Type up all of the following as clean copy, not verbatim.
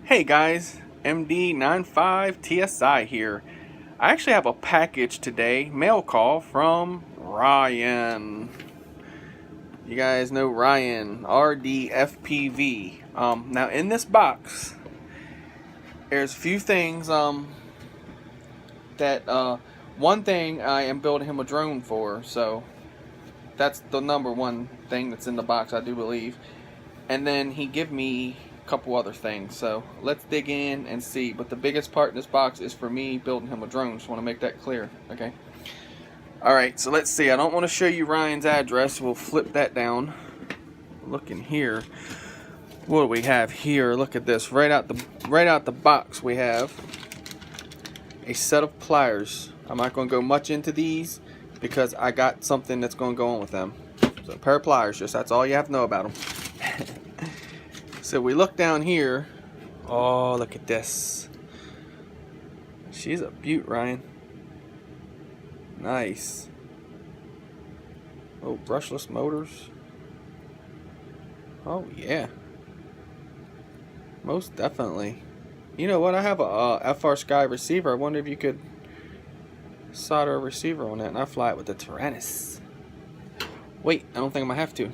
Hey guys, MD95TSI here. I actually have a package today, mail call from Ryan. You guys know Ryan, RDfpv. Now in this box, there's a few things that one thing I am building him a drone for, so that's the number one thing that's in the box, I do believe. And then he give me couple other things, so let's dig in and see. But the biggest part in this box is for me building him a drone. Just want to make that clear. Okay, alright, so let's see. I don't want to show you Ryan's address. We'll flip that down. Look in here. What do we have here? Look at this. Right out the box we have a set of pliers. I'm not going to go much into these because I got something that's going to go on with them. So a pair of pliers, just that's all you have to know about them. So we look down here. Oh, look at this. She's a beaut, Ryan. Nice. Oh, brushless motors. Oh, yeah. Most definitely. You know what? I have a FR Sky receiver. I wonder if you could solder a receiver on that. And I fly it with the Tyrannus. Wait, I don't think I'm going to have to.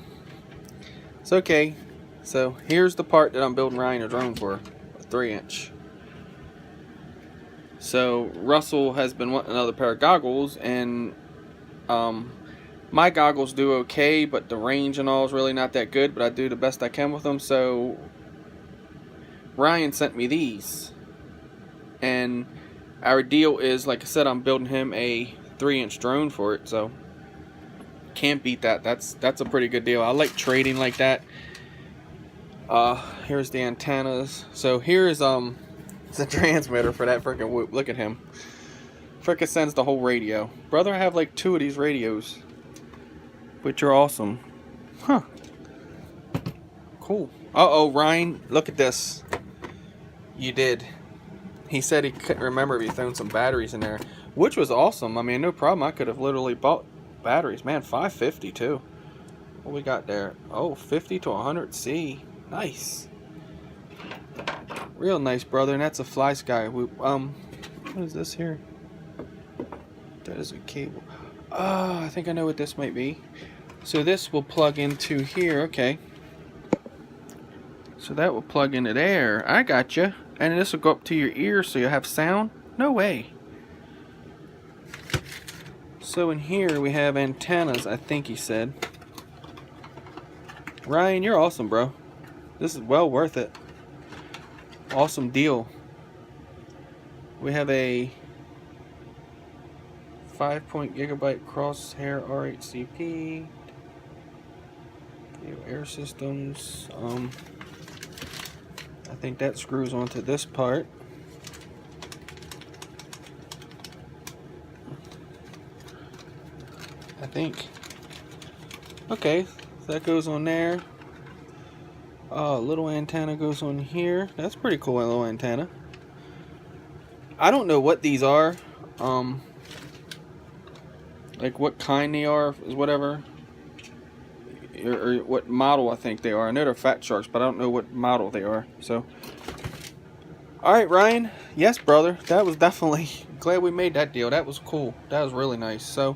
It's okay. So here's the part that I'm building Ryan a drone for, a 3-inch. So Russell has been wanting another pair of goggles, and my goggles do okay, but the range and all is really not that good, but I do the best I can with them. So Ryan sent me these, and our deal is, like I said, I'm building him a 3-inch drone for it, so can't beat that. That's a pretty good deal. I like trading like that. Here's the antennas. So here's the transmitter for that freaking whoop. Look at him. Frickin' sends the whole radio. Brother, I have like 2 of these radios, which are awesome. Huh. Cool. Uh-oh, Ryan, look at this. You did. He said he couldn't remember if he thrown some batteries in there, which was awesome. I mean, no problem. I could have literally bought batteries. Man, 550 too. What we got there? Oh, 50 to 100C. Nice. Real nice, brother. And that's a Fly Sky. What is this here? That is a cable. Oh, I think I know what this might be. So this will plug into here. Okay. So that will plug into there. I gotcha. And this will go up to your ear so you'll have sound. No way. So in here we have antennas, I think he said. Ryan, you're awesome, bro. This is well worth it. Awesome deal. We have a 5.gigabyte crosshair RHCP. Air systems. I think that screws onto this part. I think. Okay, so that goes on there. Little antenna goes on here. That's pretty cool, a little antenna. I don't know what these are. Like what kind they are is whatever. Or what model I think they are. I know they're Fat Sharks, but I don't know what model they are. So, alright, Ryan. Yes, brother. That was definitely, glad we made that deal. That was cool. That was really nice. So,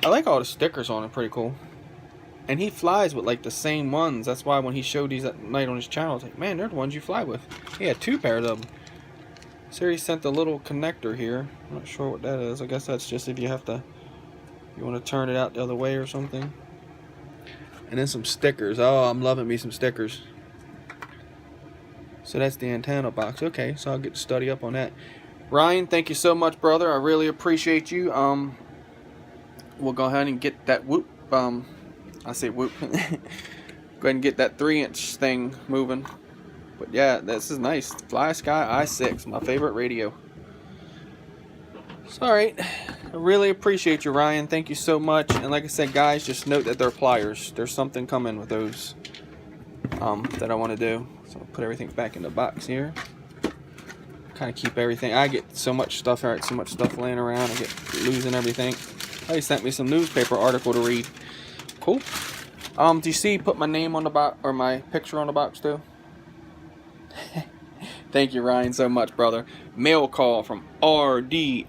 I like all the stickers on it. Pretty cool. And he flies with like the same ones. That's why when he showed these at night on his channel, I was like, man, they're the ones you fly with. He had 2 pairs of them. So he sent the little connector here. I'm not sure what that is. I guess that's just if you have to, you want to turn it out the other way or something. And then some stickers. Oh, I'm loving me some stickers. So that's the antenna box. Okay, so I'll get to study up on that. Ryan, thank you so much, brother. I really appreciate you. We'll go ahead and get that whoop. I say whoop. Go ahead and get that 3-inch thing moving. But yeah, this is nice. Fly Sky i6, my favorite radio. So, alright. I really appreciate you, Ryan. Thank you so much. And like I said, guys, just note that they're pliers. There's something coming with those that I want to do. So I'll put everything back in the box here. Kind of keep everything. I get so much stuff. Alright, so much stuff laying around. I get losing everything. Oh, he sent me some newspaper article to read. Cool. Do you see? Put my name on the box, or my picture on the box too. Thank you, Ryan, so much, brother. Mail call from RDfpv.